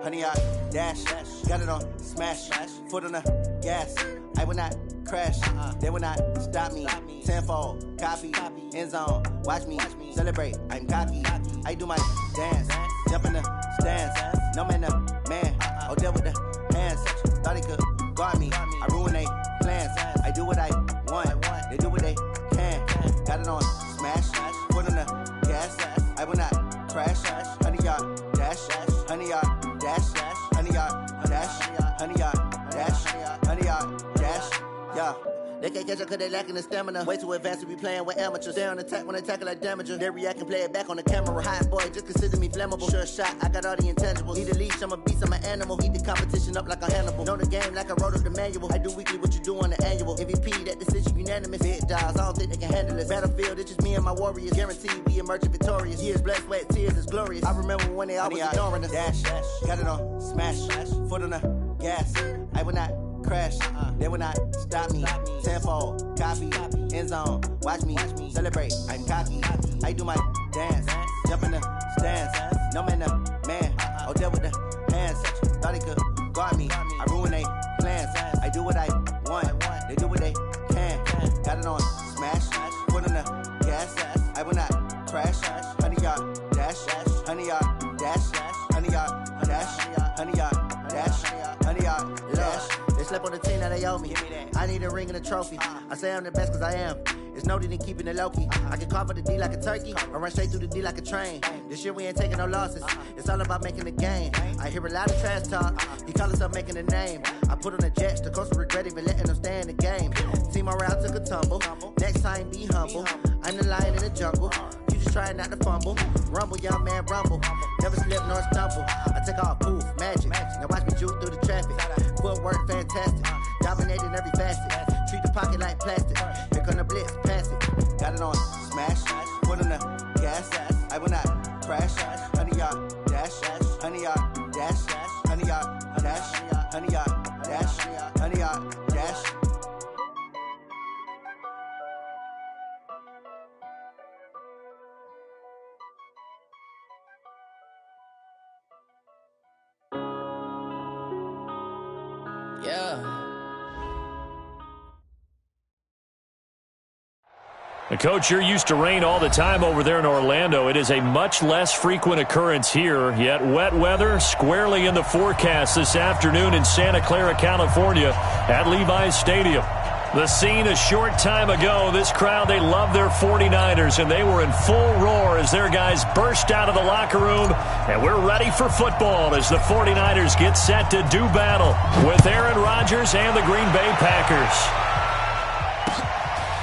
honey yard, dash, got it on, smash, foot on the gas. I will not crash, they will not stop me. Tenfold, copy, end zone, watch me celebrate. I'm cocky, I do my dance, jump in the stands. No man, oh, deal with the hands. Thought he could guard me, I ruin they plans. I do what I want, they do what they can. Got it on, smash, foot on the gas. I will not crash, honey yard, dash, honey yard, dash, honey yard, dash, honey yard, dash, honey yard, dash, yeah. They can't catch up cause they lacking the stamina. Way too advanced to be playing with amateurs. Stay on attack when they tackle like damager. They react and play it back on the camera. Hot boy, just consider me flammable. Sure shot, I got all the intangibles. Need a leash, I'm a beast, I'm an animal. Heat the competition up like a Hannibal. Know the game like I wrote up the manual. I do weekly what you do on the annual. MVP, that decision unanimous. Big dogs, I don't think they can handle it. Battlefield, it's just me and my warriors. Guaranteed we emerging victorious. Years, blood, sweat, tears, it's glorious. I remember when they always ignoring us. Dash, got it on, smash, foot on the gas. I will not crash, they will not stop me. Tenfold, copy, end zone, watch me celebrate. I'm cocky, I do my dance, jump in the stands. No man, oh, deal with the hands. Thought he could guard me, I ruin they plans. I do what I want, they do what they can. Got it on, smash, foot on the gas. I will not crash, honey yard, dash, honey yard, dash, honey yard, dash, honey yard, dash, honey yard, dash. They slept on the team that they owe me. I need a ring and a trophy. I say I'm the best cause I am. It's no need in keeping it low-key. I can call for the D like a turkey or run straight through the D like a train. This year we ain't taking no losses. It's all about making the game. I hear a lot of trash talk. He call himself making a name. I put on the Jets. The coach regret even letting them stay in the game. Team around took a tumble. Next time be humble. I'm the lion in the jungle. You just trying not to fumble. Rumble, young man, rumble. Never slip nor stumble. I take off, poof, magic. Now watch me juke through the traffic. Footwork fantastic. Dominating every facet. Treat the pocket like plastic. Here come the blitz, pass it. Got it on, smash. Foot on the gas. I will not crash. Honey yard, dash. Honey yard, dash. Honey yard, dash. Honey yard, dash. Honey yard, dash. Yeah. Coach, you're used to rain all the time over there in Orlando. It is a much less frequent occurrence here, yet wet weather squarely in the forecast this afternoon in Santa Clara, California at Levi's Stadium. The scene a short time ago, this crowd, they love their 49ers, and they were in full roar as their guys burst out of the locker room, and we're ready for football as the 49ers get set to do battle with Aaron Rodgers and the Green Bay Packers.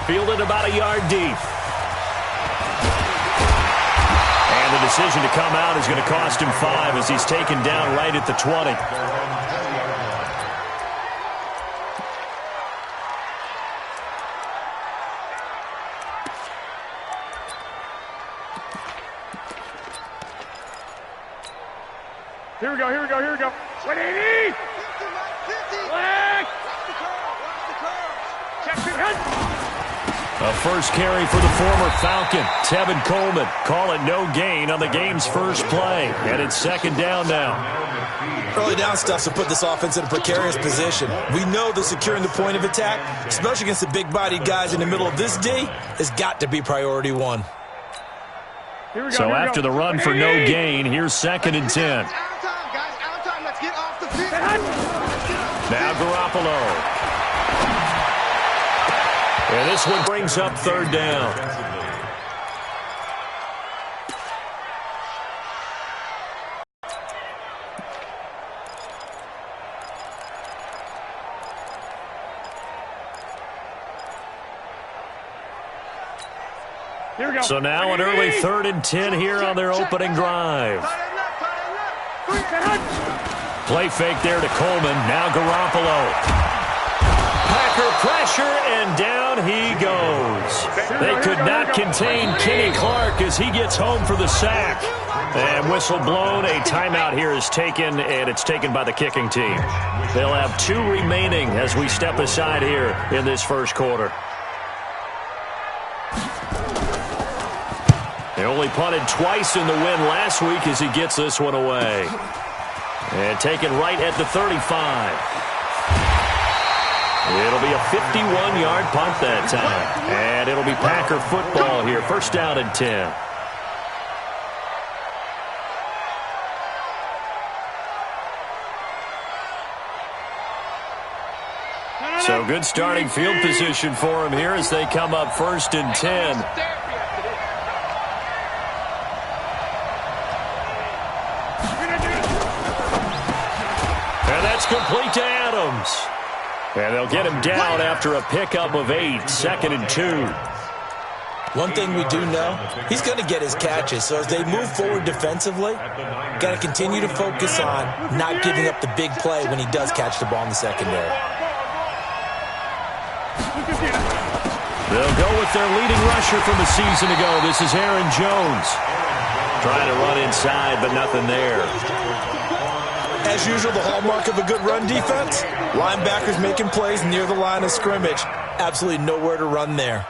Fielded about a yard deep. And the decision to come out is going to cost him 5 as he's taken down right at the 20. Here we go. 180! A first carry for the former Falcon, Tevin Coleman. Call it no gain on the game's first play. And it's second down now. Early down stuff to put this offense in a precarious position. We know that securing the point of attack, especially against the big-bodied guys in the middle of this D, has got to be priority one. So after the run for no gain, here's second and 10. Now Garoppolo. And this one brings up third down. Here we go. So now an early 3rd and 10 here on their opening drive. Play fake there to Coleman. Now Garoppolo. Packer pressure, and down he goes. They could not contain Kenny Clark as he gets home for the sack. And whistle blown. A timeout here is taken, and it's taken by the kicking team. They'll have 2 remaining as we step aside here in this first quarter. They only punted twice in the win last week as he gets this one away. And taken right at the 35. It'll be a 51-yard punt that time. And it'll be Packer football here. First down and 10. So good starting field position for him here as they come up first and 10. And that's complete to Adams. And they'll get him down after a pickup of 8, 2nd and 2. One thing we do know, he's going to get his catches. So as they move forward defensively, got to continue to focus on not giving up the big play when he does catch the ball in the secondary. They'll go with their leading rusher from a season ago. This is Aaron Jones. Trying to run inside, but nothing there. As usual, the hallmark of a good run defense, linebackers making plays near the line of scrimmage. Absolutely nowhere to run there.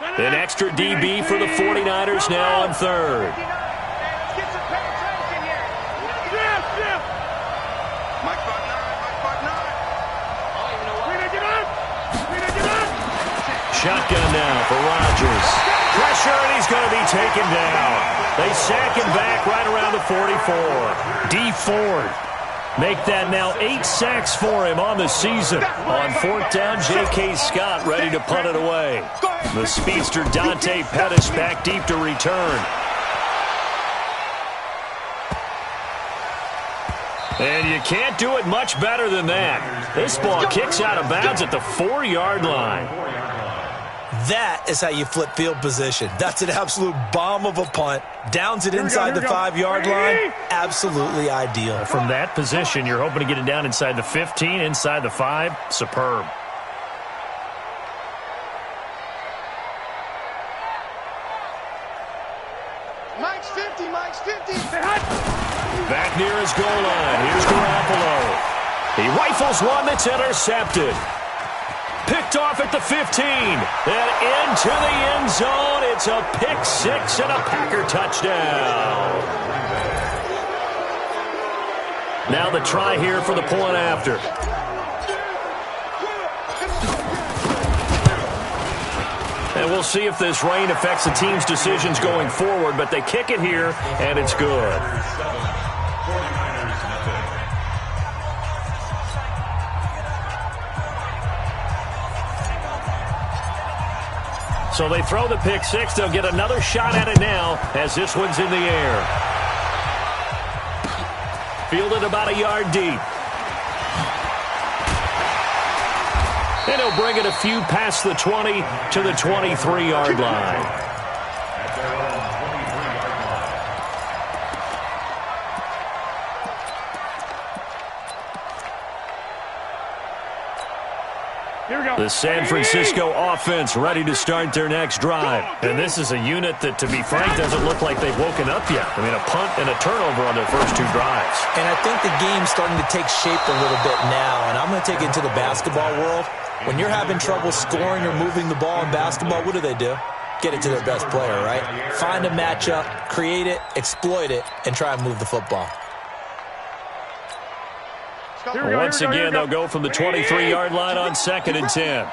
An extra DB for the 49ers now on third. Shotgun now for Rodgers. Pressure, and he's going to be taken down. They sack him back right around the 44. D. Ford make that now 8 sacks for him on the season. On 4th down, J.K. Scott ready to punt it away. The speedster Dante Pettis back deep to return. And you can't do it much better than that. This ball kicks out of bounds at the 4-yard line. That is how you flip field position. That's an absolute bomb of a punt. Downs it inside the 5-yard line. Absolutely ideal. From that position, you're hoping to get it down inside the 15, inside the 5. Superb. Mike's 50, Mike's 50. Back near his goal line. Here's Garoppolo. He rifles one that's intercepted. Picked off at the 15. And into the end zone. It's a pick 6 and a Packer touchdown. Now the try here for the point after. And we'll see if this rain affects the team's decisions going forward, but they kick it here, and it's good. So they throw the pick 6. They'll get another shot at it now as this one's in the air. Fielded about a yard deep. And he'll bring it a few past the 20 to the 23-yard line. The San Francisco offense ready to start their next drive. And this is a unit that, to be frank, doesn't look like they've woken up yet. I mean, a punt and a turnover on their first 2 drives. And I think the game's starting to take shape a little bit now. And I'm going to take it into the basketball world. When you're having trouble scoring or moving the ball in basketball, what do? Get it to their best player, right? Find a matchup, create it, exploit it, and try and move the football. Once again, they'll go from the 23-yard line on 2nd and 10.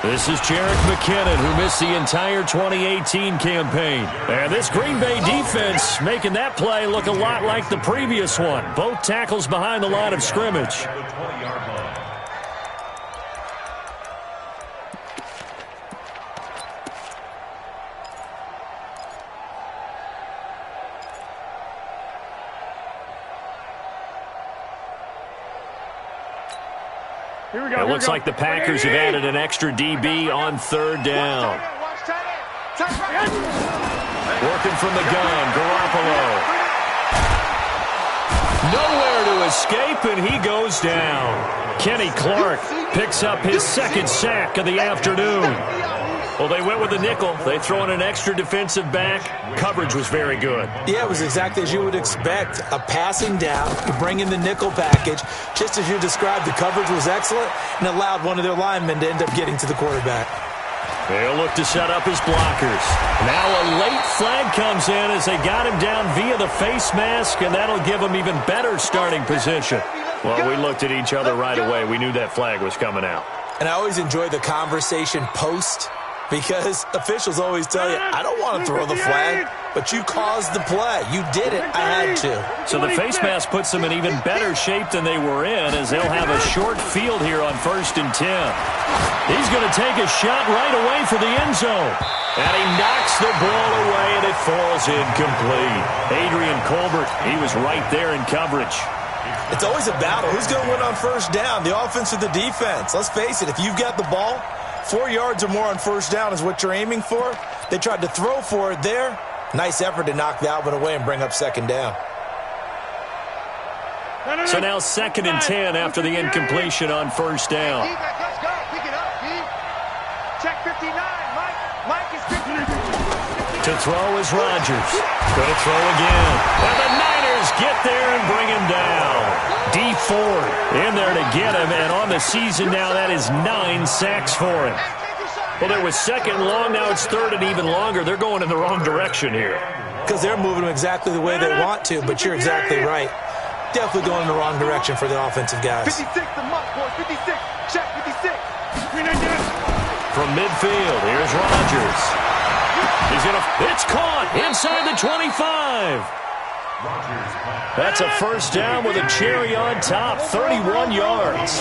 This is Jerick McKinnon, who missed the entire 2018 campaign. And this Green Bay defense making that play look a lot like the previous one. Both tackles behind the line of scrimmage. It looks like the Packers have added an extra DB on 3rd down. Working from the gun, Garoppolo. Nowhere to escape, and he goes down. Kenny Clark picks up his 2nd sack of the afternoon. Well, they went with the nickel. They throw in an extra defensive back. Coverage was very good. Yeah, it was exactly as you would expect. A passing down, you bring in the nickel package. Just as you described, the coverage was excellent and allowed one of their linemen to end up getting to the quarterback. They'll look to set up his blockers. Now a late flag comes in as they got him down via the face mask, and that'll give him even better starting position. Well, we looked at each other right away. We knew that flag was coming out. And I always enjoy the conversation post, because officials always tell you, I don't want to throw the flag, but you caused the play. You did it. I had to. So the face mask puts them in even better shape than they were in, as they'll have a short field here on 1st and 10. He's going to take a shot right away for the end zone. And he knocks the ball away, and it falls incomplete. Adrian Colbert, he was right there in coverage. It's always a battle. Who's going to win on 1st down, the offense or the defense? Let's face it, if you've got the ball, 4 yards or more on 1st down is what you're aiming for. They tried to throw for it there. Nice effort to knock that one away and bring up 2nd down. So now 2nd and 10 after the incompletion on 1st down. Let's go. Pick it up, Pete. Check 59. Mike is 59. To throw is Rodgers. Going to throw again. And the Niners get there and bring him down. D Ford in there to get him, and on the season now, that is 9 sacks for him. Well, there was 2nd and long. Now it's 3rd and even longer. They're going in the wrong direction here. Because they're moving them exactly the way they want to, but you're exactly right. Definitely going in the wrong direction for the offensive guys. 56, the muck, boys. 56. Check 56. From midfield, here's Rodgers. It's caught inside the 25. That's a 1st down with a cherry on top, 31 yards.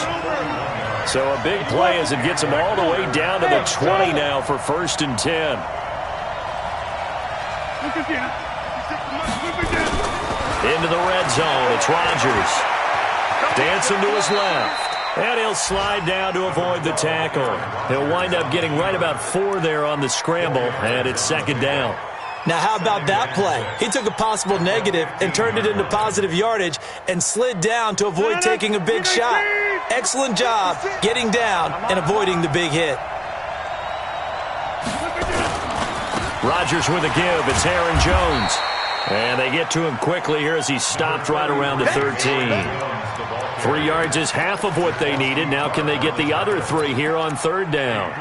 So a big play as it gets them all the way down to the 20 now for 1st and 10. Into the red zone, it's Rodgers. Dancing to his left. And he'll slide down to avoid the tackle. He'll wind up getting right about 4 there on the scramble, and it's 2nd down. Now, how about that play? He took a possible negative and turned it into positive yardage and slid down to avoid taking a big shot. Excellent job getting down and avoiding the big hit. Rodgers with a give. It's Aaron Jones. And they get to him quickly here as he stopped right around the 13. 3 yards is half of what they needed. Now can they get the other 3 here on 3rd down?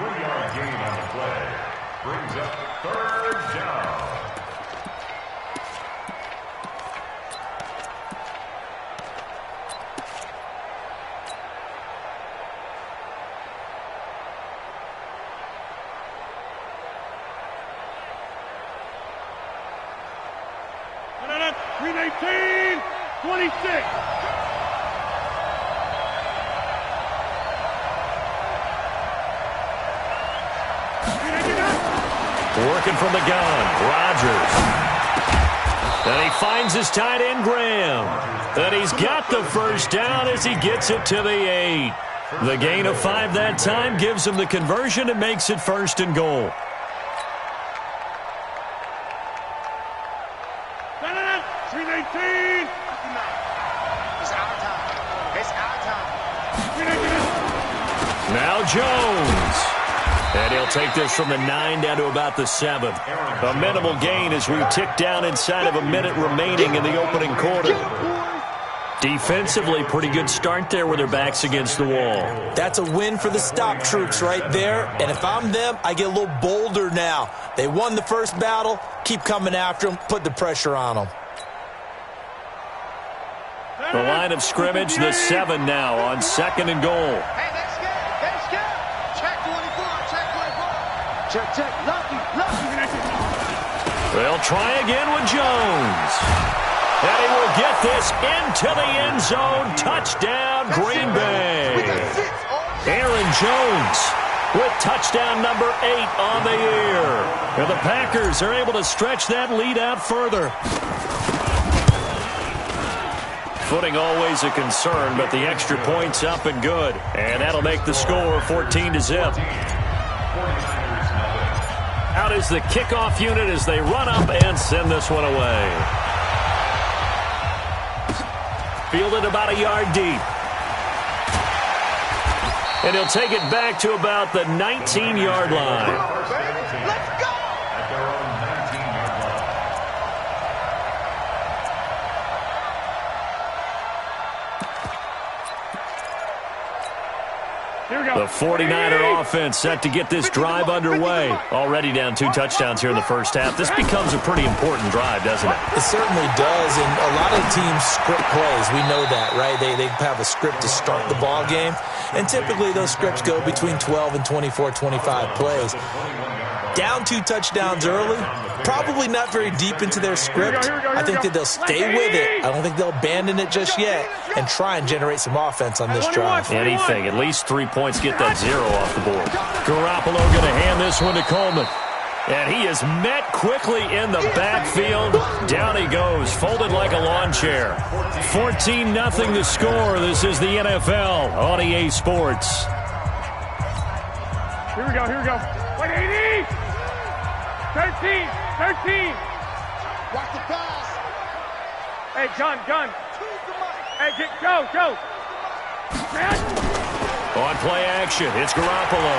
Working from the gun, Rodgers. And he finds his tight end, Graham. And he's got the 1st down as he gets it to the 8. The gain of 5 that time gives him the conversion and makes it 1st and goal. Now Jones. And he'll take this from the 9 down to about the 7. A minimal gain as we tick down inside of a minute remaining in the opening quarter. Defensively, pretty good start there with their backs against the wall. That's a win for the stop troops right there. And if I'm them, I get a little bolder now. They won the first battle. Keep coming after them. Put the pressure on them. The line of scrimmage, the 7 now on 2nd and goal. Check. Lucky. They'll try again with Jones. And he will get this into the end zone. Touchdown, Green Bay. Aaron Jones with touchdown number 8 on the year. And the Packers are able to stretch that lead out further. Footing always a concern, but the extra point's up and good. And that'll make the score 14-0. Out is the kickoff unit as they run up and send this one away. Fielded about a yard deep. And he'll take it back to about the 19-yard line. The 49er offense set to get this drive underway. Already down 2 touchdowns here in the first half. This becomes a pretty important drive, doesn't it? It certainly does, and a lot of teams script plays. We know that, right? They have a script to start the ball game, and typically those scripts go between 12 and 24, 25 plays. Down 2 touchdowns early, probably not very deep into their script. I think that they'll stay with it. I don't think they'll abandon it just yet and try and generate some offense on this drive. Anything, at least 3 points, get that 0 off the board. Garoppolo going to hand this one to Coleman. And he is met quickly in the backfield. Down he goes, folded like a lawn chair. 14-0 the score. This is the NFL on EA Sports. Here we go. 180! 13! Watch the pass. Hey, gun. Hey, go. On play action, it's Garoppolo.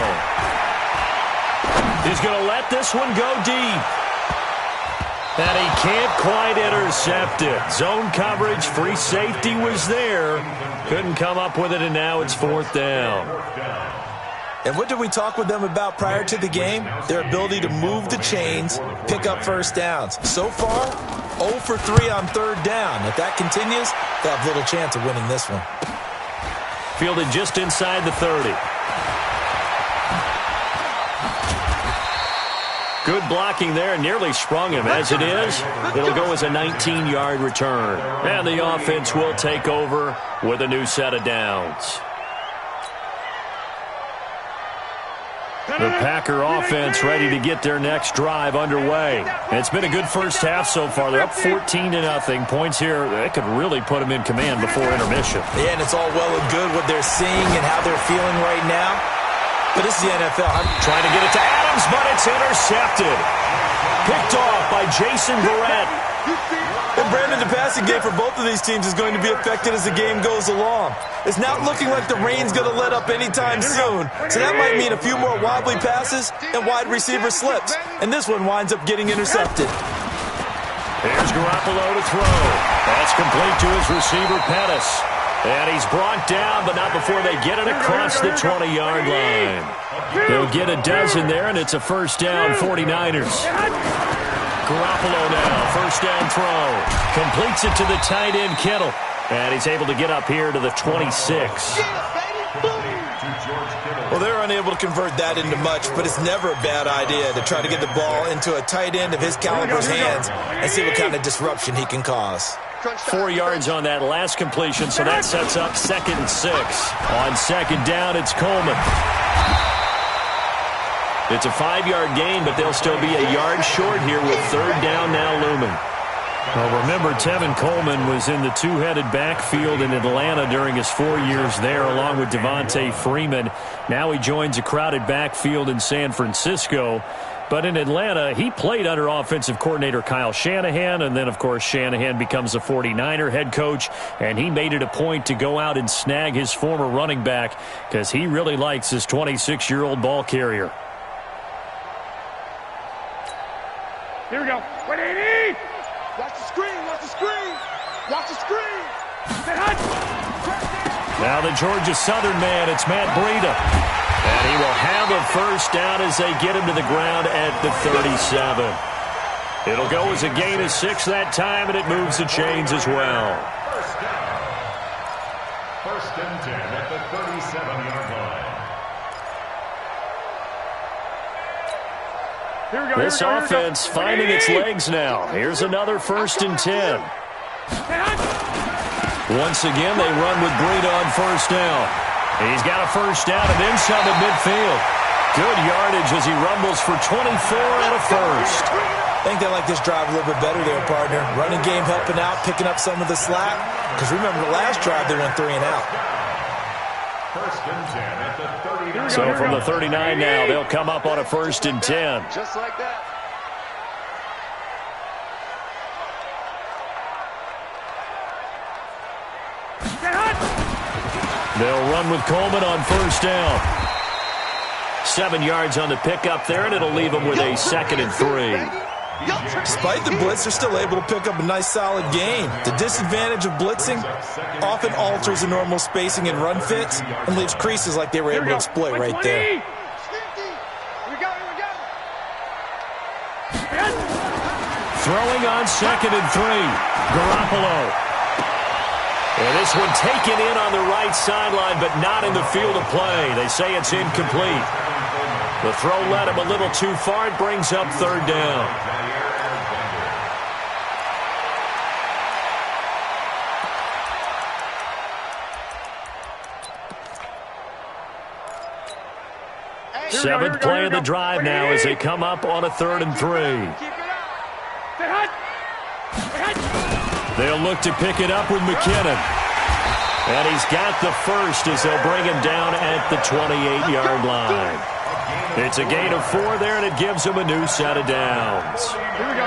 He's going to let this one go deep. And he can't quite intercept it. Zone coverage, free safety was there. Couldn't come up with it, and now it's 4th down. And what did we talk with them about prior to the game? Their ability to move the chains, pick up first downs. So far, 0 for 3 on 3rd down. If that continues, they'll have little chance of winning this one. Fielded just inside the 30. Good blocking there, nearly sprung him. As it is, it'll go as a 19-yard return. And the offense will take over with a new set of downs. The Packer offense ready to get their next drive underway. And it's been a good first half so far. They're up 14-0. Points here, they could really put them in command before intermission. Yeah, and it's all well and good what they're seeing and how they're feeling right now. But this is the NFL. I'm trying to get it to Adams, but it's intercepted. Picked off by Jason Verrett. And Brandon, the passing game for both of these teams is going to be affected as the game goes along. It's not looking like the rain's going to let up anytime soon. So that might mean a few more wobbly passes and wide receiver slips. And this one winds up getting intercepted. Here's Garoppolo to throw. That's complete to his receiver, Pettis. And he's brought down, but not before they get it across the 20-yard line. They'll get a dozen there, and it's a first down, 49ers. Garoppolo now, first down throw. Completes it to the tight end, Kittle. And he's able to get up here to the 26. Well, they're unable to convert that into much, but it's never a bad idea to try to get the ball into a tight end of his caliber's hands and see what kind of disruption he can cause. 4 yards on that last completion, so that sets up 2nd and 6. On 2nd down, it's Coleman. It's a 5-yard gain, but they'll still be a yard short here with 3rd down now looming. Well, remember, Tevin Coleman was in the two-headed backfield in Atlanta during his 4 years there, along with Devontae Freeman. Now he joins a crowded backfield in San Francisco. But in Atlanta, he played under offensive coordinator Kyle Shanahan, and then, of course, Shanahan becomes a 49er head coach, and he made it a point to go out and snag his former running back because he really likes his 26-year-old ball carrier. Here we go. 180! Watch the screen, watch the screen! Watch the screen! Now the Georgia Southern man, it's Matt Breida. And he will have a first down as they get him to the ground at the 37. It'll go as a gain of 6 that time, and it moves the chains as well. First and 10 at the 37-yard line. This offense finding its legs now. Here's another 1st and 10. Once again, they run with Breida on first down. He's got a first down and then some at midfield. Good yardage as he rumbles for 24 and a first. I think they like this drive a little bit better there, partner. Running game helping out, picking up some of the slack. Because remember the last drive, they went 3 and out. First and 10 at the 39. So from the 39 now, they'll come up on a 1st and 10. Just like that. They'll run with Coleman on first down. 7 yards on the pickup there, and it'll leave them with a 2nd and 3. Despite the blitz, they're still able to pick up a nice solid gain. The disadvantage of blitzing often alters the normal spacing and run fits and leaves creases like they were able to exploit right there. Throwing on 2nd and 3. Garoppolo. And this one taken in on the right sideline, but not in the field of play. They say it's incomplete. The throw led him a little too far. It brings up 3rd down. Seventh play of the drive now as they come up on a 3rd and 3. They'll look to pick it up with McKinnon. And he's got the first as they'll bring him down at the 28-yard line. It's a gain of 4 there, and it gives him a new set of downs. Here we go.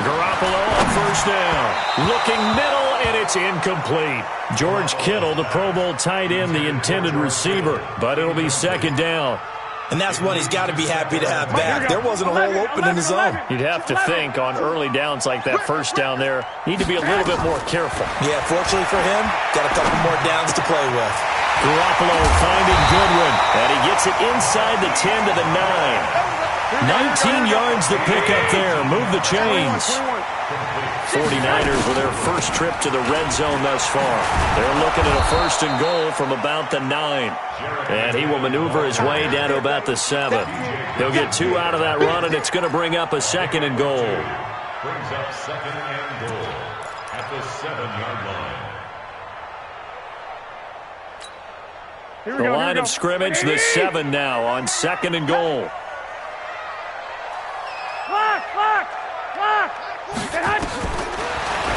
Garoppolo on 1st down. Looking middle, and it's incomplete. George Kittle, the Pro Bowl tight end, the intended receiver. But it'll be 2nd down. And that's one he's got to be happy to have back. There wasn't a hole open in the zone. You'd have to think on early downs like that 1st down there, need to be a little bit more careful. Yeah, fortunately for him, got a couple more downs to play with. Garoppolo finding Goodwin, and he gets it inside the 10 to the 9. 19 yards to pick up there. Move the chains. 49ers with their first trip to the red zone thus far. They're looking at a 1st and goal from about the 9. And he will maneuver his way down to about the 7. He'll get 2 out of that run, and it's going to bring up a 2nd and goal. Brings up 2nd and goal at the 7-yard line. The line of scrimmage, the 7 now on 2nd and goal.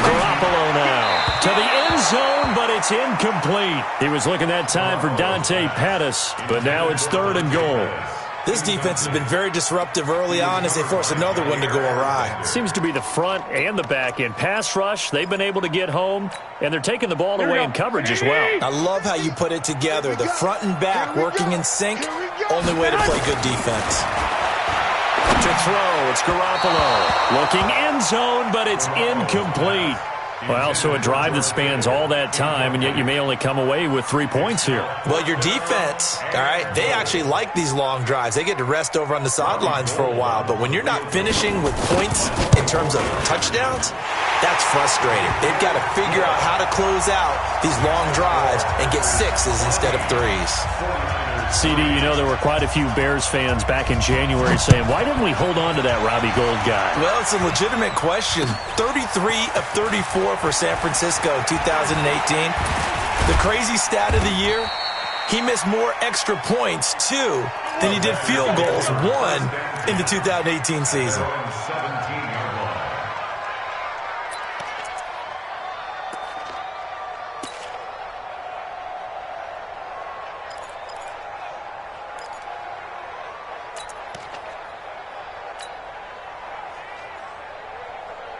Garoppolo now to the end zone, but it's incomplete. He was looking that time for Dante Pettis, but now it's 3rd and goal. This defense has been very disruptive early on as they force another one to go awry. Seems to be the front and the back end. Pass rush, they've been able to get home, and they're taking the ball away in coverage as well. I love how you put it together. The front and back working in sync, only way to play good defense. To throw, it's Garoppolo. Looking end zone, but it's incomplete. Well, so a drive that spans all that time, and yet you may only come away with 3 points here. Well, your defense, all right, they actually like these long drives. They get to rest over on the sidelines for a while. But when you're not finishing with points in terms of touchdowns, that's frustrating. They've got to figure out how to close out these long drives and get 6s instead of 3s. CD, you know there were quite a few Bears fans back in January saying, why didn't we hold on to that Robbie Gould guy? Well, it's a legitimate question. 33 of 34 for San Francisco 2018. The crazy stat of the year, he missed more extra points, 2, than he did field goals, 1, in the 2018 season.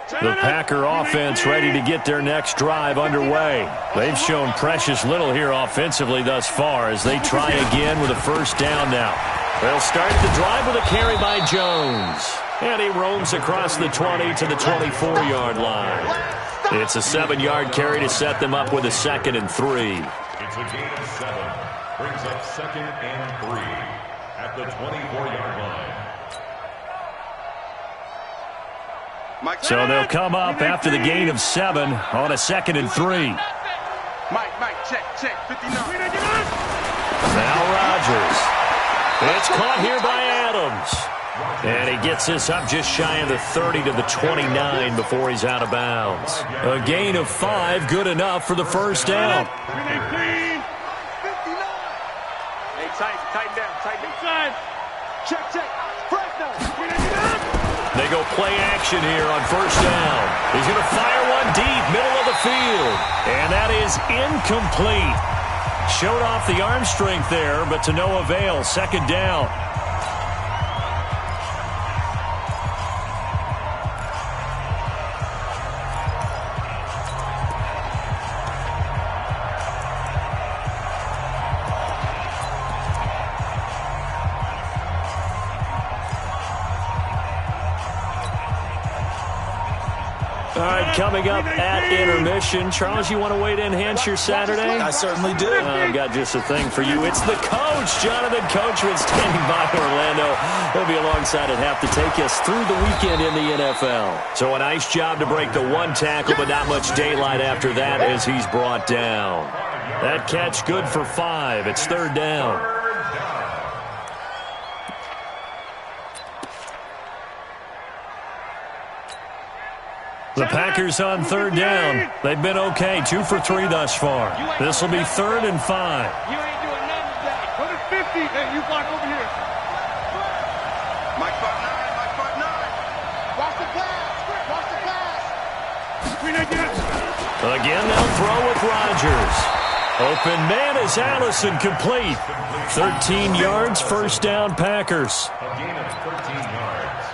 The Packer offense ready to get their next drive underway. They've shown precious little here offensively thus far as they try again with a 1st down now. They'll start the drive with a carry by Jones. And he roams across the 20 to the 24-yard line. It's a 7-yard carry to set them up with a 2nd and 3. It's a gain of 7. Brings up 2nd and 3 at the 24-yard line. So they'll come up after the gain of 7 on a 2nd and 3. Mike, check, 59. Now Rodgers. It's caught here by Adams. And he gets this up just shy of the 30 to the 29 before he's out of bounds. A gain of 5, good enough for the 1st down. Hey, tighten down. Check. They go play action here on 1st down. He's going to fire one deep, middle of the field. And that is incomplete. Showed off the arm strength there, but to no avail. 2nd down. All right, coming up at intermission. Charles, you want to wait to enhance your Saturday? I certainly do. I've got just a thing for you. It's the coach, Jonathan Coachman, standing by Orlando. He'll be alongside at half to take us through the weekend in the NFL. So a nice job to break the one tackle, but not much daylight after that as he's brought down. That catch good for 5. It's 3rd down. The Packers on 3rd down. They've been okay, 2 for 3 thus far. This will be 3rd and 5. You ain't doing nothing today. Put it 50. Hey, you block over here. Mike 5-9, Mike 5-9. Watch the pass. Watch the pass. Screen again. Again, they'll throw with Rodgers. Open man is Allison, complete. 13 yards, 1st down, Packers. A gain of 13 yards.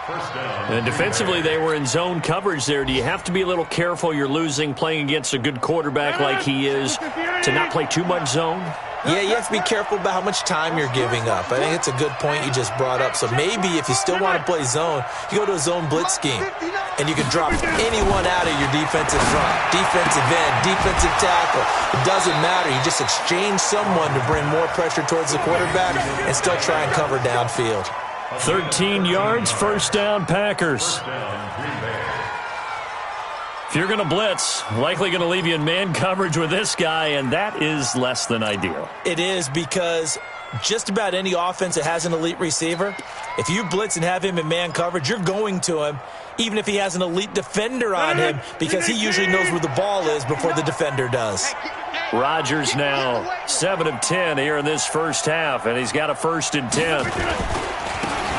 1st down. And defensively, they were in zone coverage there. Do you have to be a little careful you're losing playing against a good quarterback like he is to not play too much zone? Yeah, you have to be careful about how much time you're giving up. I think it's a good point you just brought up. So maybe if you still want to play zone, you go to a zone blitz scheme. And you can drop anyone out of your defensive front, defensive end, defensive tackle. It doesn't matter. You just exchange someone to bring more pressure towards the quarterback and still try and cover downfield. 13 yards, 1st down, Packers. If you're going to blitz, likely going to leave you in man coverage with this guy, and that is less than ideal. It is, because just about any offense that has an elite receiver, if you blitz and have him in man coverage, you're going to him, even if he has an elite defender on him, because he usually knows where the ball is before the defender does. Rodgers now 7 of 10 here in this first half, and he's got a 1st and 10.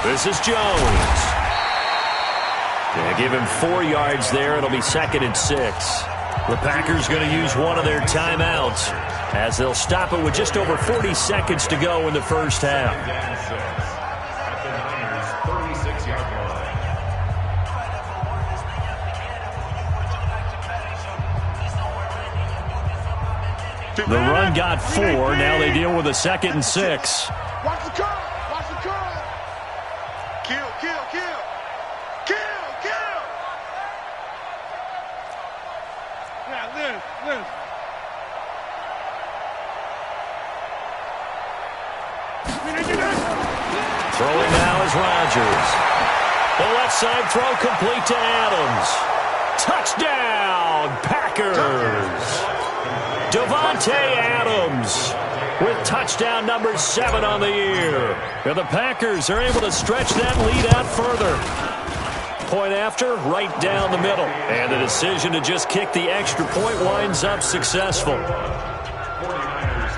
This is Jones. Gonna give him 4 yards there. It'll be 2nd and 6. The Packers going to use one of their timeouts as they'll stop it with just over 40 seconds to go in the first half. At the Niners' 36-yard line. The run got 4. Now they deal with a 2nd and 6. Watch the curl. Watch the curl. Kill. Yeah, Liz. Throwing now is Rodgers. The left side throw complete to Adams. Touchdown, Packers. Devontae Adams with touchdown number 7 on the year. And the Packers are able to stretch that lead out further. Point after, right down the middle. And the decision to just kick the extra point winds up successful. 49ers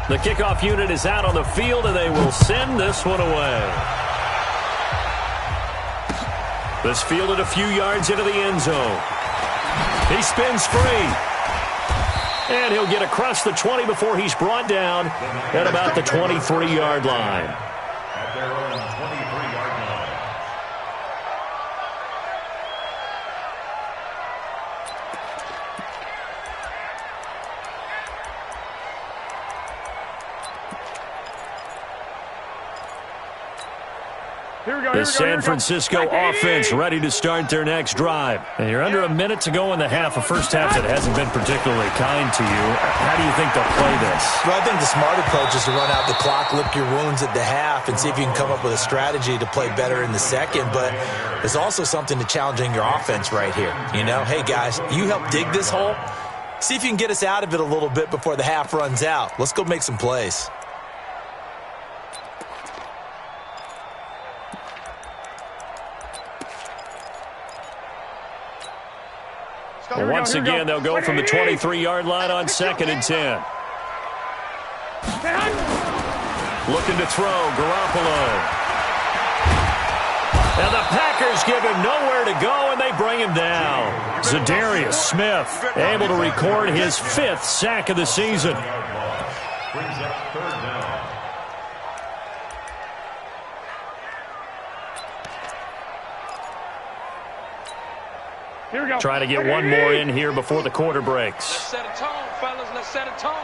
3. The kickoff unit is out on the field, and they will send this one away. This fielded a few yards into the end zone. He spins free. And he'll get across the 20 before he's brought down at about the 23-yard line. At their own 23-yard line. The San Francisco offense ready to start their next drive. And you're under a minute to go in the half, a first half that hasn't been particularly kind to you. How do you think they'll play this? Well, I think the smart approach is to run out the clock, lick your wounds at the half, and see if you can come up with a strategy to play better in the second. But there's also something to challenging your offense right here. You know, hey, guys, you help dig this hole. See if you can get us out of it a little bit before the half runs out. Let's go make some plays. Well, once again, they'll go from the 23-yard line on 2nd and 10. Looking to throw, Garoppolo. And the Packers give him nowhere to go, and they bring him down. Zadarius Smith able to record his 5th sack of the season. Brings up 3rd down. Here we go. Try to get one more in here before the quarter breaks. Let's set a tone, fellas. Let's set a tone.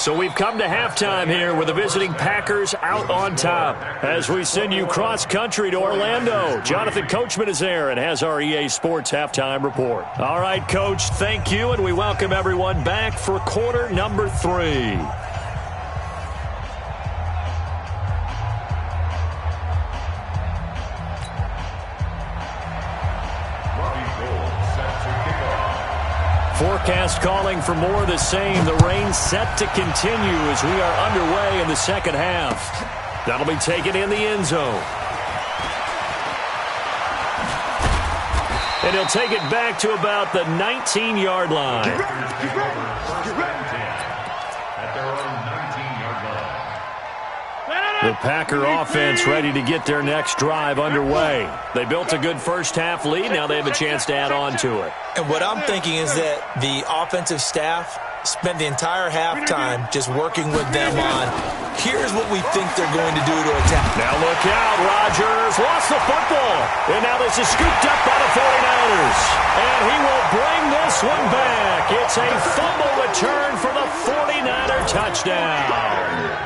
So we've come to halftime here with the visiting Packers out on top. As we send you cross-country to Orlando, Jonathan Coachman is there and has our EA Sports halftime report. All right, Coach, thank you, and we welcome everyone back for quarter number 3. Forecast calling for more of the same. The rain set to continue as we are underway in the second half. That'll be taken in the end zone. And he'll take it back to about the 19-yard line. Get ready. At their own 19-yard line. The Packer offense ready to get their next drive underway. They built a good first-half lead. Now they have a chance to add on to it. And what I'm thinking is that the offensive staff spent the entire halftime just working with them on, here's what we think they're going to do to attack. Now look out, Rodgers lost the football. And now this is scooped up by the 49ers. And he will bring this one back. It's a fumble return for the 49er touchdown.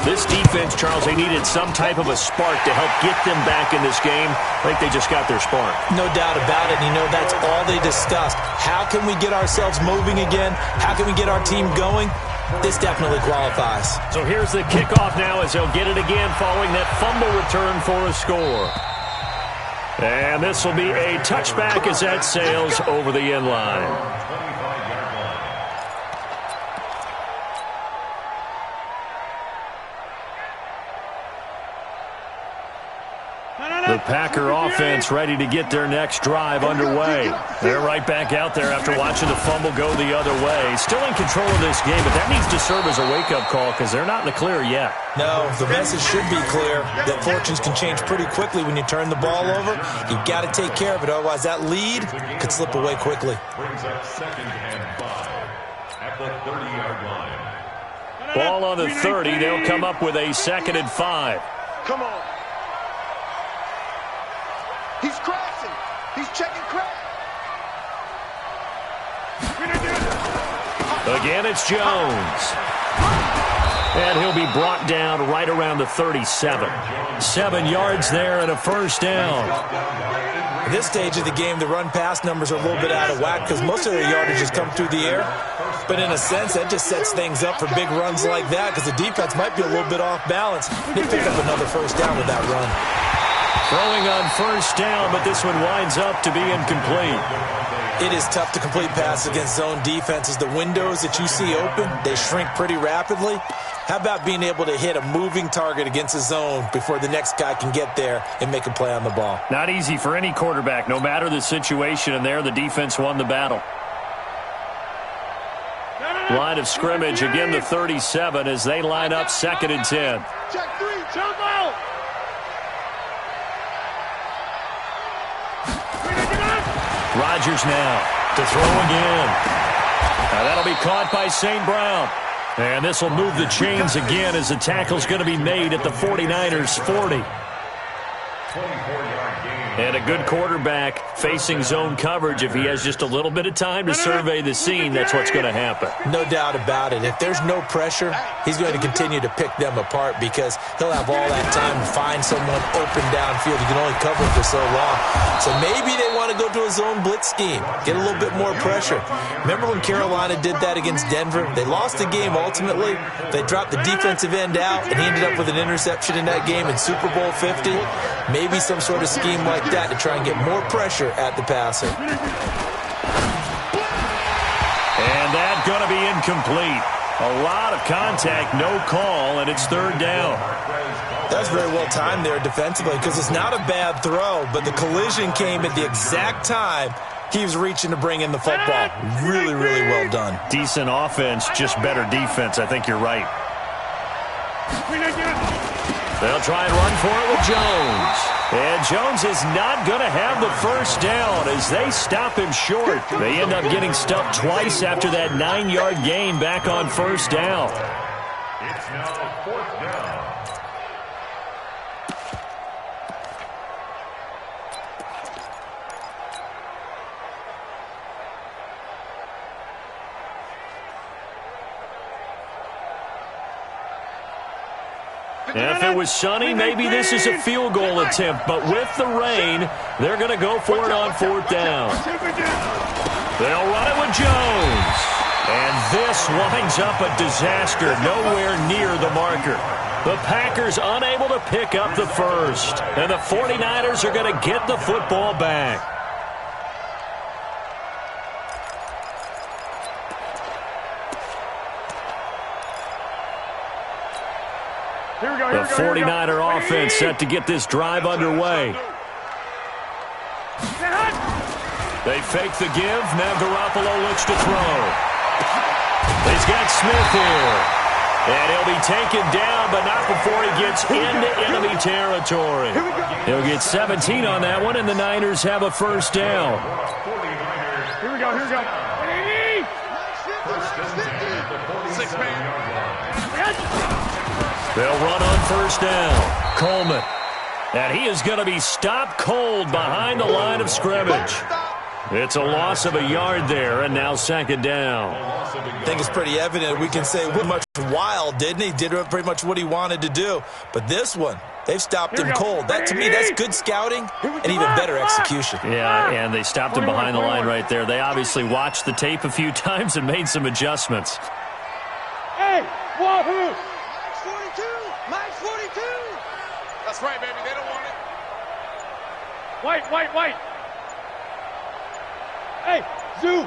This defense, Charles, they needed some type of a spark to help get them back in this game. I think they just got their spark. No doubt about it. That's all they discussed. How can we get ourselves moving again? How can we get our team going? This definitely qualifies. So here's the kickoff now as they'll get it again following that fumble return for a score. And this will be a touchback as that sails over the end line. The Packer offense ready to get their next drive underway. They're right back out there after watching the fumble go the other way. Still in control of this game, but that needs to serve as a wake-up call because they're not in the clear yet. No, the message should be clear that fortunes can change pretty quickly when you turn the ball over. You've got to take care of it, otherwise that lead could slip away quickly. Brings up 2nd and 5 at the 30-yard line. Ball on the 30. They'll come up with a 2nd and 5. Come on. He's crashing. He's checking crash. Again, it's Jones. And he'll be brought down right around the 37. 7 yards there and a first down. At this stage of the game, the run-pass numbers are a little bit out of whack because most of their yardage has come through the air. But in a sense, that just sets things up for big runs like that because the defense might be a little bit off balance. They pick up another first down with that run. Throwing on first down, but this one winds up to be incomplete. It is tough to complete passes against zone defenses. The windows that you see open, they shrink pretty rapidly. How about being able to hit a moving target against a zone before the next guy can get there and make a play on the ball? Not easy for any quarterback, no matter the situation, and there the defense won the battle. Line of scrimmage, again the 37 as they line up 2nd and 10. Check 3, jump out. Rodgers now to throw again. Now that'll be caught by St. Brown. And this will move the chains again as the tackle's going to be made at the 49ers 40. 24-yard gain. And a good quarterback facing zone coverage. If he has just a little bit of time to survey the scene, that's what's going to happen. No doubt about it. If there's no pressure, he's going to continue to pick them apart because he'll have all that time to find someone open downfield. He can only cover for so long. So maybe they want to go to a zone blitz scheme, get a little bit more pressure. Remember when Carolina did that against Denver? They lost the game ultimately. They dropped the defensive end out, and he ended up with an interception in that game in Super Bowl 50. Maybe some sort of scheme like that to try and get more pressure at the passer. And that's going to be incomplete. A lot of contact, no call, and it's 3rd down. That's very well timed there defensively because it's not a bad throw, but the collision came at the exact time he was reaching to bring in the football. Really, really well done. Decent offense, just better defense. I think you're right. They'll try and run for it with Jones. And Jones is not going to have the first down as they stop him short. They end up getting stuffed twice after that 9-yard gain back on first down. It's now 4th down. If it was sunny, maybe this is a field goal attempt. But with the rain, they're going to go for it on 4th down. They'll run it with Jones. And this winds up a disaster, nowhere near the marker. The Packers unable to pick up the first. And the 49ers are going to get the football back. The 49er offense set to get this drive underway. They fake the give. Now Garoppolo looks to throw. He's got Smith here. And he'll be taken down, but not before he gets into enemy territory. He'll get 17 on that one, and the Niners have a first down. Here we go. 6 man. They'll run on first down. Coleman. And he is going to be stopped cold behind the line of scrimmage. It's a loss of a yard there, and now 2nd down. I think it's pretty evident. We can say pretty much wild, didn't he? Did pretty much what he wanted to do. But this one, they've stopped him cold. That, to me, that's good scouting and even better execution. Yeah, and they stopped him behind the line right there. They obviously watched the tape a few times and made some adjustments. Hey, wahoo! Mike 42. That's right, baby. They don't want it. White. Hey, Zoo.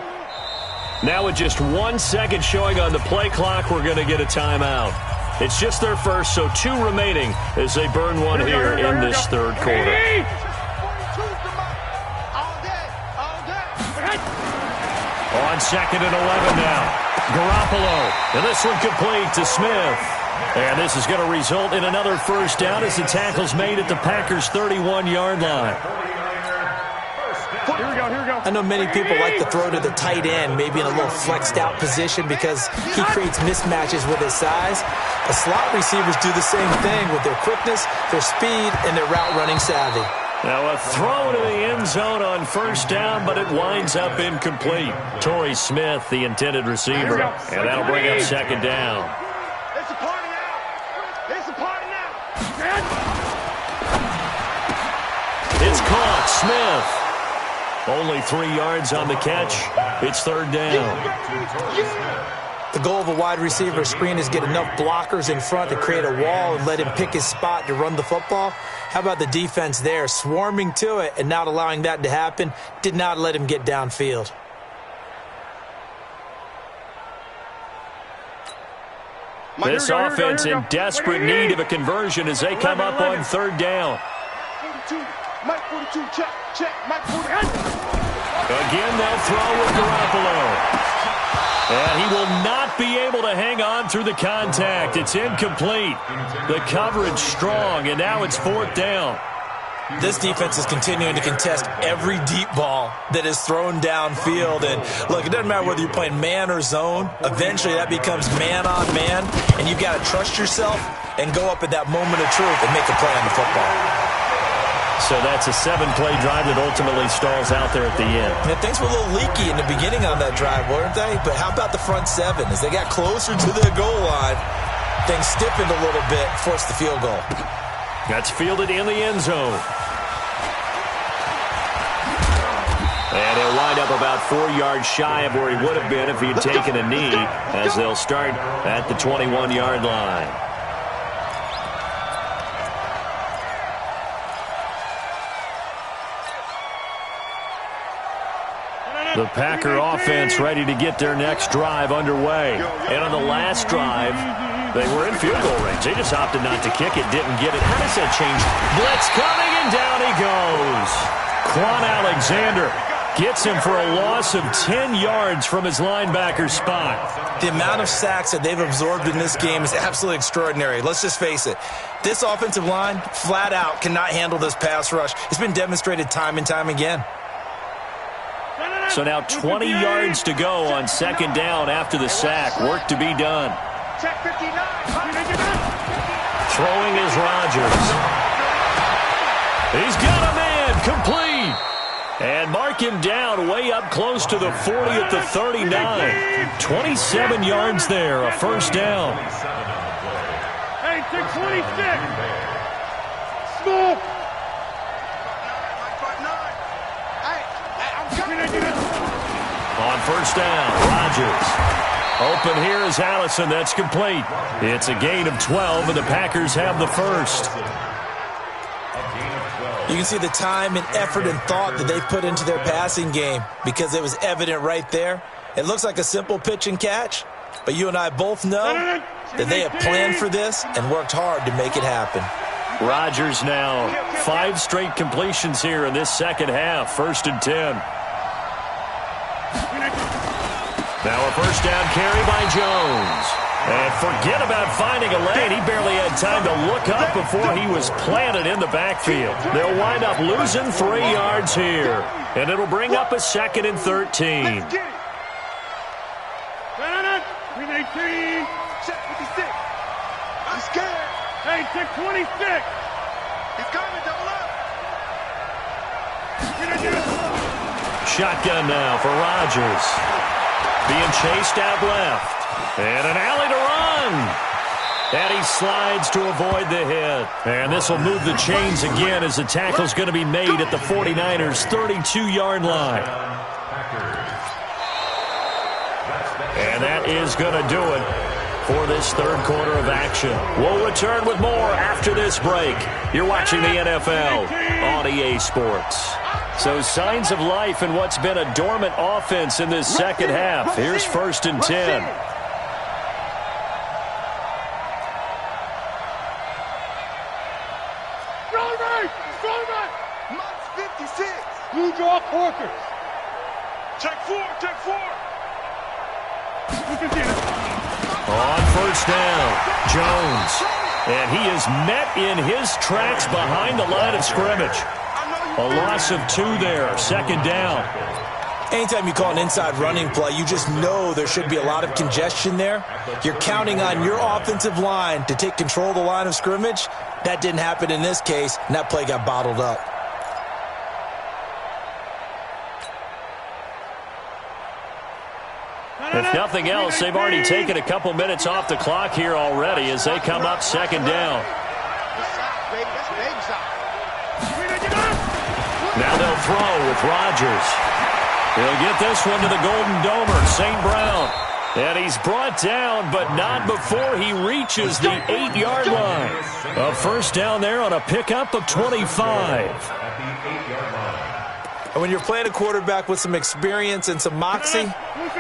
Now with just 1 second showing on the play clock, we're going to get a timeout. It's just their first, so 2 remaining as they burn one here in this 3rd quarter. On 2nd and 11 now. Garoppolo. And this one complete to Smith. And this is going to result in another first down as the tackle's made at the Packers' 31-yard line. Here we go. I know many people like to throw to the tight end, maybe in a little flexed out position because he creates mismatches with his size. The slot receivers do the same thing with their quickness, their speed, and their route running savvy. Now a throw to the end zone on first down, but it winds up incomplete. Torrey Smith, the intended receiver, and that'll bring up 2nd down. It's a party now. It's caught. Smith. Only 3 yards on the catch. It's 3rd down. The goal of a wide receiver screen is get enough blockers in front to create a wall and let him pick his spot to run the football. How about the defense there, swarming to it and not allowing that to happen? Did not let him get downfield. This offense in desperate need of a conversion as they come up on 3rd down. 42. Mike 42, check. Mike 42. Again, they'll throw with Garoppolo. And he will not be able to hang on through the contact. It's incomplete. The coverage strong, and now it's 4th down. This defense is continuing to contest every deep ball that is thrown downfield. And, look, it doesn't matter whether you're playing man or zone. Eventually, that becomes man on man, and you've got to trust yourself and go up at that moment of truth and make a play on the football. So that's a 7-play drive that ultimately stalls out there at the end. And things were a little leaky in the beginning on that drive, weren't they? But how about the front 7? As they got closer to the goal line, things stiffened a little bit, forced the field goal. That's fielded in the end zone. And he'll wind up about 4 yards shy of where he would have been if he had taken a knee, as they'll start at the 21-yard line. The Packer offense ready to get their next drive underway. And on the last drive, they were in field goal range. They just opted not to kick it, didn't get it. How does that change? Blitz coming, and down he goes. Quan Alexander gets him for a loss of 10 yards from his linebacker spot. The amount of sacks that they've absorbed in this game is absolutely extraordinary. Let's just face it. This offensive line, flat out, cannot handle this pass rush. It's been demonstrated time and time again. So now 20 yards to go on 2nd down after the sack. Work to be done. Check 59. Throwing is Rodgers. He's got a man. Complete. And mark him down way up close to the 40 at the 39. 27 yards there. A first down. Hey, take 26. Small. On first down, Rodgers. Open here is Allison. That's complete. It's a gain of 12, and the Packers have the first. You can see the time and effort and thought that they put into their passing game because it was evident right there. It looks like a simple pitch and catch, but you and I both know that they have planned for this and worked hard to make it happen. Rodgers now 5 straight completions here in this second half. 1st and 10. Now a first down carry by Jones. And forget about finding a lane. He barely had time to look up before he was planted in the backfield. They'll wind up losing 3 yards here. And it'll bring up a 2nd and 13. Win 18. Check 56. I'm scared. Hey, check 26. He's coming, double up. Shotgun now for Rodgers. Being chased out left. And an alley to run. And he slides to avoid the hit. And this will move the chains again as the tackle's going to be made at the 49ers' 32-yard line. And that is going to do it for this third quarter of action. We'll return with more after this break. You're watching the NFL on EA Sports. So signs of life in what's been a dormant offense in this second half. Here's 1st and 10. Blue draw Porter. Check 4, check 4. On first down, Jones. And he is met in his tracks behind the line of scrimmage. A loss of 2 there, 2nd down. Anytime you call an inside running play, you just know there should be a lot of congestion there. You're counting on your offensive line to take control of the line of scrimmage. That didn't happen in this case, and that play got bottled up. If nothing else, they've already taken a couple minutes off the clock here already as they come up 2nd down. Now they'll throw with Rodgers. He'll get this one to the Golden Domer, St. Brown. And he's brought down, but not before he reaches the 8-yard line. A first down there on a pickup of 25. And when you're playing a quarterback with some experience and some moxie,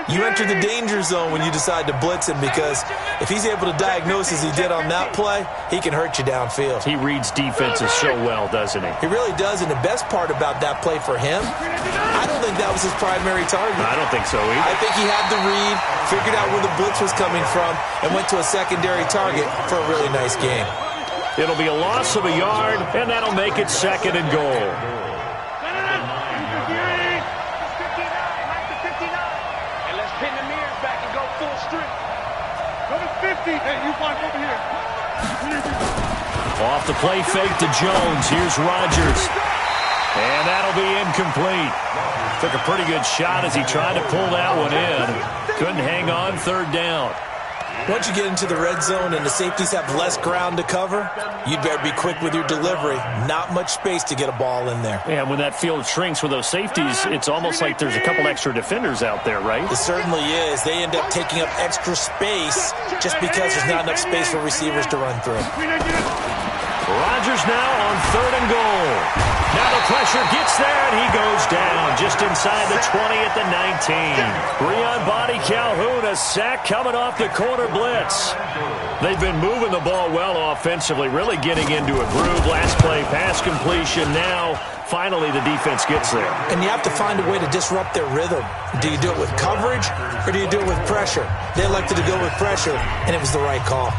you enter the danger zone when you decide to blitz him, because if he's able to diagnose as he did on that play, he can hurt you downfield. He reads defenses so well, doesn't he? He really does, and the best part about that play for him, I don't think that was his primary target. I don't think so either. I think he had the read, figured out where the blitz was coming from, and went to a secondary target for a really nice game. It'll be a loss of a yard, and that'll make it 2nd and goal. Hey, you find over here. Off the play fake to Jones. Here's Rodgers. And that'll be incomplete. Took a pretty good shot as he tried to pull that one in. Couldn't hang on, 3rd down. Once you get into the red zone and the safeties have less ground to cover, you'd better be quick with your delivery. Not much space to get a ball in there. Yeah, when that field shrinks with those safeties, it's almost like there's a couple extra defenders out there, right? It certainly is. They end up taking up extra space just because there's not enough space for receivers to run through. Rodgers now on 3rd and goal. Now the pressure gets there, and he goes down just inside the 20 at the 19. Breon Body Calhoun, a sack coming off the corner blitz. They've been moving the ball well offensively, really getting into a groove. Last play, pass completion. Now, finally, the defense gets there. And you have to find a way to disrupt their rhythm. Do you do it with coverage, or do you do it with pressure? They elected to go with pressure, and it was the right call.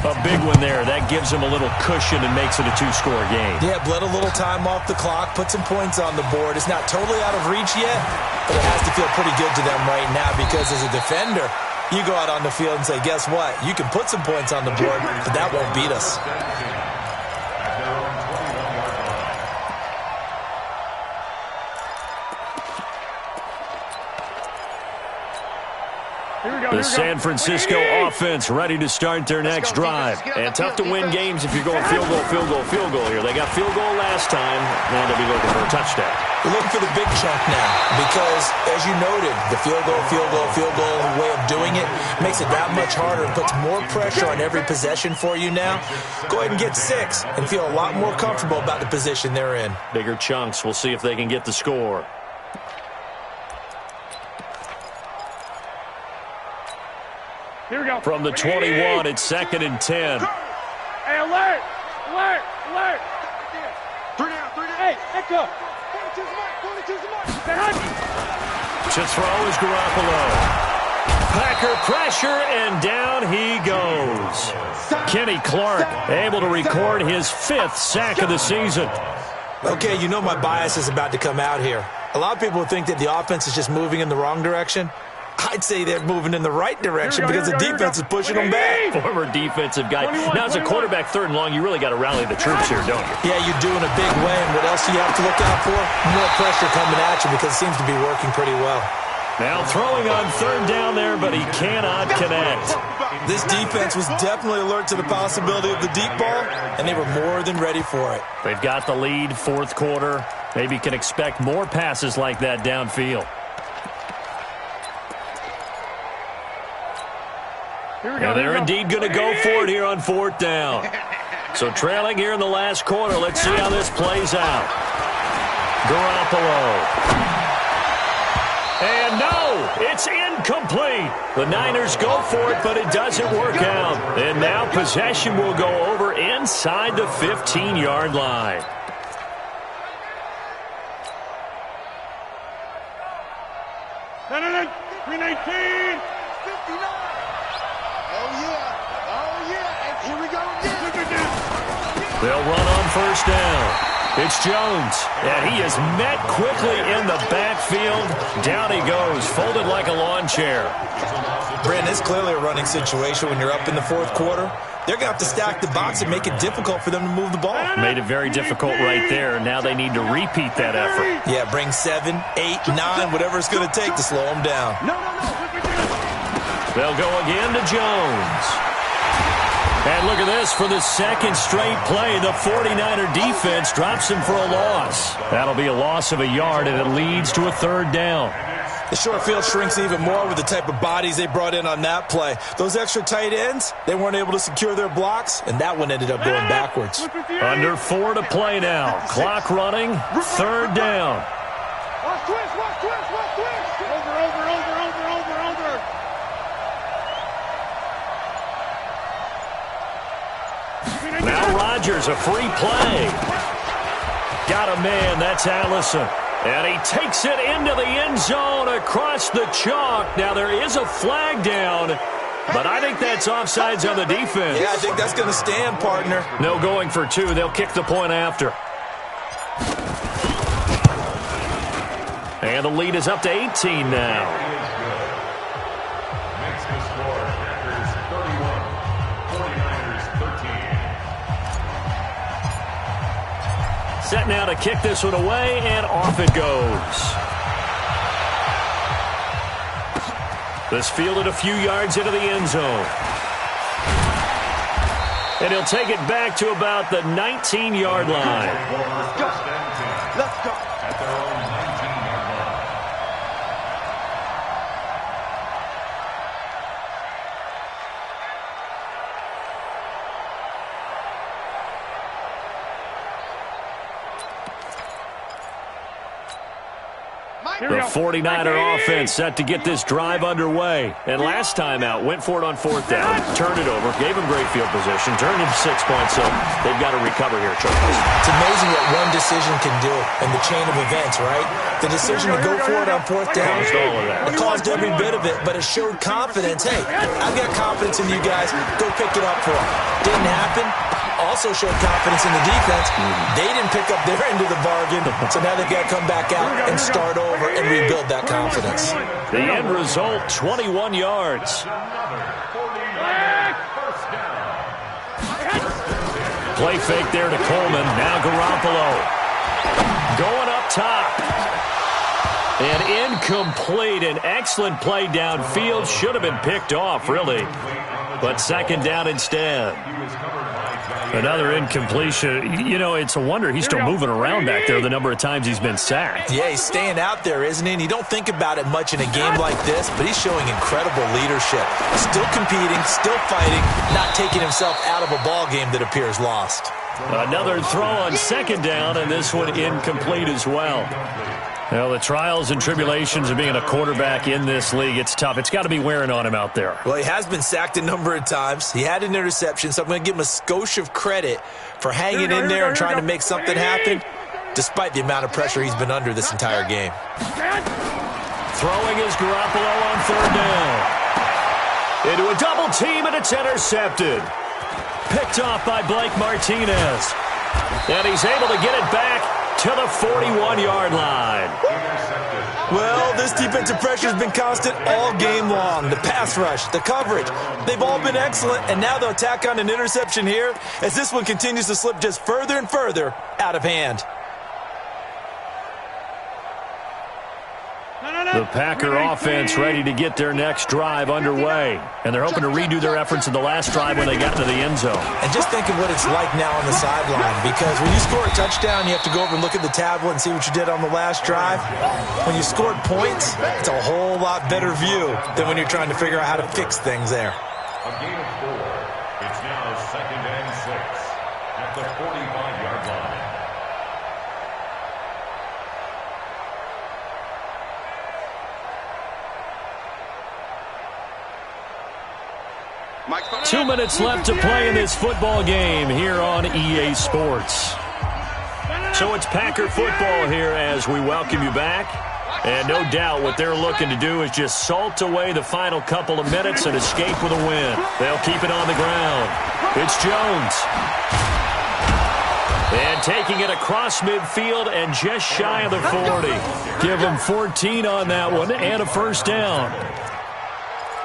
A big one there. That gives them a little cushion and makes it a 2-score game. Yeah, bled a little time off the clock, put some points on the board. It's not totally out of reach yet, but it has to feel pretty good to them right now, because as a defender, you go out on the field and say, guess what? You can put some points on the board, but that won't beat us. The San Francisco offense ready to start their next drive. And tough to win games if you're going field goal, field goal, field goal here. They got field goal last time. Now they'll be looking for a touchdown. You're looking for the big chunk now because, as you noted, the field goal way of doing it makes it that much harder and puts more pressure on every possession for you now. Go ahead and get 6 and feel a lot more comfortable about the position they're in. Bigger chunks. We'll see if they can get the score. Here we go. From the 21, it's 2nd and 10. Hey, alert! Alert! Alert! 3 down, 3 down. Hey, echo! 42's mark, 42's mark. To throw is Garoppolo. Packer pressure, and down he goes. Kenny Clark able to record his 5th sack of the season. Okay, you know my bias is about to come out here. A lot of people think that the offense is just moving in the wrong direction. I'd say they're moving in the right direction because the defense is pushing them back. Former defensive guy. Now, as a quarterback 3rd and long, you really got to rally the troops here, don't you? Yeah, you do in a big way. And what else do you have to look out for? More pressure coming at you because it seems to be working pretty well. Now throwing on 3rd down there, but he cannot connect. This defense was definitely alert to the possibility of the deep ball, and they were more than ready for it. They've got the lead, 4th quarter. Maybe can expect more passes like that downfield. And they're indeed going to go for it here on 4th down. So trailing here in the last quarter. Let's see how this plays out. Garoppolo. And no, it's incomplete. The Niners go for it, but it doesn't work out. And now possession will go over inside the 15-yard line. No, 319. 59. They'll run on 1st down. It's Jones, and he is met quickly in the backfield. Down he goes, folded like a lawn chair. Brandon, it's clearly a running situation when you're up in the 4th quarter. They're going to have to stack the box and make it difficult for them to move the ball. Made it very difficult right there. Now they need to repeat that effort. Yeah, bring 7, 8, 9, whatever it's going to take to slow them down. They'll go again to Jones. And look at this, for the 2nd straight play, the 49er defense drops him for a loss. That'll be a loss of a yard, and it leads to a 3rd down. The short field shrinks even more with the type of bodies they brought in on that play. Those extra tight ends, they weren't able to secure their blocks, and that one ended up going backwards. Under 4 to play now. Clock running, 3rd down. Watch twist, watch twist, watch twist. Over. Now Rodgers, a free play. Got a man, that's Allison. And he takes it into the end zone across the chalk. Now there is a flag down, but I think that's offsides on the defense. Yeah, I think that's going to stand, partner. No going for 2. They'll kick the point after. And the lead is up to 18 now. Set now to kick this one away, and off it goes. This fielded a few yards into the end zone. And he'll take it back to about the 19-yard line. Let's go. At their own 19-yard line. The 49er offense set to get this drive underway. And last time out, went for it on 4th down, turned it over, gave him great field position, turned into 6 points, so they've got to recover here, Charles. It's amazing what one decision can do in the chain of events, right? The decision to go for it on 4th down, it caused every bit of it, but it showed confidence. Hey, I've got confidence in you guys. Go pick it up for them. Didn't happen. Also showed confidence in the defense. They didn't pick up their end of the bargain, so now they've got to come back out and start over and rebuild that confidence. The end result, 21 yards. Play fake there to Coleman. Now Garoppolo. Going up top. And incomplete. An excellent play downfield. Should have been picked off, really. But second down instead. Another incompletion. You know, it's a wonder he's still moving around back there the number of times he's been sacked. Yeah, he's staying out there, isn't he? And you don't think about it much in a game like this, but he's showing incredible leadership. Still competing, still fighting, not taking himself out of a ball game that appears lost. Another throw on second down, and this one incomplete as well. Well, the trials and tribulations of being a quarterback in this league, it's tough. It's got to be wearing on him out there. Well, he has been sacked a number of times. He had an interception, so I'm going to give him a skosh of credit for hanging in there and trying to make something happen, despite the amount of pressure he's been under this entire game. Throwing is Garoppolo on third down. Into a double team, and it's intercepted. Picked off by Blake Martinez. And he's able to get it back to the 41-yard line. Well, this defensive pressure has been constant all game long. The pass rush, the coverage, they've all been excellent, and now they'll tack on an interception here as this one continues to slip just further and further out of hand. The Packer offense ready to get their next drive underway. And they're hoping to redo their efforts in the last drive when they got to the end zone. And just think of what it's like now on the sideline, because when you score a touchdown, you have to go over and look at the tablet and see what you did on the last drive. When you scored points, it's a whole lot better view than when you're trying to figure out how to fix things there. A gain of 4. It's now 2nd and 6 at the 45-yard line. Mike, 2 minutes left to play in this football game here on EA Sports. So it's Packer football here as we welcome you back. And no doubt what they're looking to do is just salt away the final couple of minutes and escape with a win. They'll keep it on the ground. It's Jones. And taking it across midfield and just shy of the 40. Give them 14 on that one and a first down.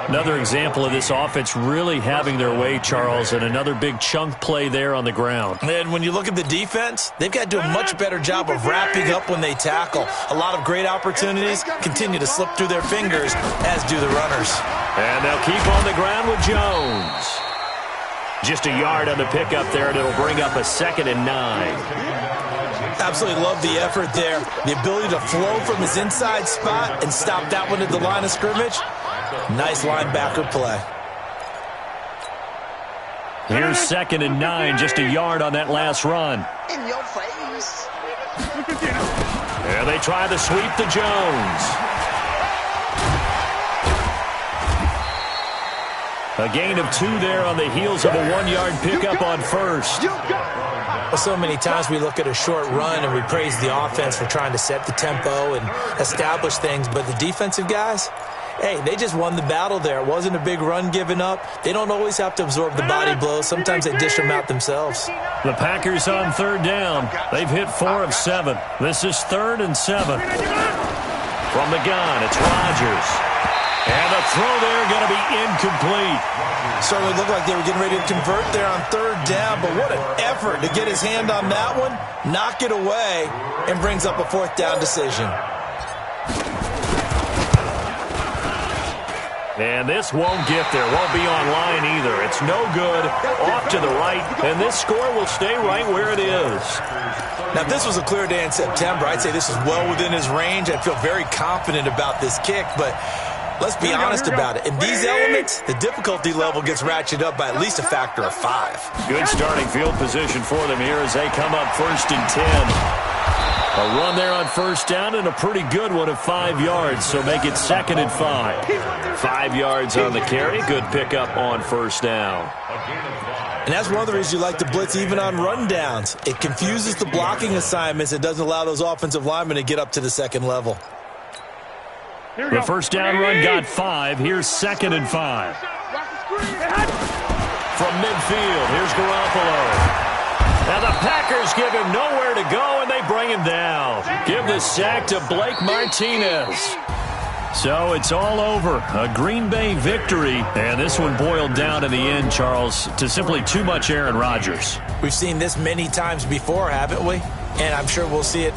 Another example of this offense really having their way, Charles, and another big chunk play there on the ground. And when you look at the defense, they've got to do a much better job of wrapping up when they tackle. A lot of great opportunities continue to slip through their fingers, as do the runners. And they'll keep on the ground with Jones. Just a yard on the pickup there, and it'll bring up a 2nd and 9. Absolutely love the effort there. The ability to flow from his inside spot and stop that one at the line of scrimmage. Nice linebacker play. Here's 2nd and 9, just a yard on that last run. in your face. And they try to sweep to Jones. A gain of 2 there on the heels of a 1-yard pickup on first. Well, so many times we look at a short run and we praise the offense for trying to set the tempo and establish things, but the defensive guys, hey, they just won the battle there. It wasn't a big run given up. They don't always have to absorb the body blows. Sometimes they dish them out themselves. The Packers on third down. They've hit 4 of 7. This is 3rd and 7. From the gun, it's Rodgers. And the throw there going to be incomplete. Certainly looked like they were getting ready to convert there on third down, but what an effort to get his hand on that one, knock it away, and brings up a 4th down decision. And this won't get there. Won't be online either. It's no good. Off to the right. And this score will stay right where it is. Now, if this was a clear day in September, I'd say this is well within his range. I'd feel very confident about this kick, but let's be honest about it. In these elements, the difficulty level gets ratcheted up by at least a factor of 5. Good starting field position for them here as they come up 1st and 10. A run there on first down and a pretty good one of 5 yards, so make it 2nd and 5. 5 yards on the carry. Good pickup on first down. And that's one of the reasons you like to blitz even on rundowns. It confuses the blocking assignments. It doesn't allow those offensive linemen to get up to the second level. The first down run got 5. Here's 2nd and 5. From midfield, here's Garoppolo. Now the Packers give him nowhere to go, and they bring him down. Give the sack to Blake Martinez. So it's all over. A Green Bay victory. And this one boiled down in the end, Charles, to simply too much Aaron Rodgers. We've seen this many times before, haven't we? And I'm sure we'll see it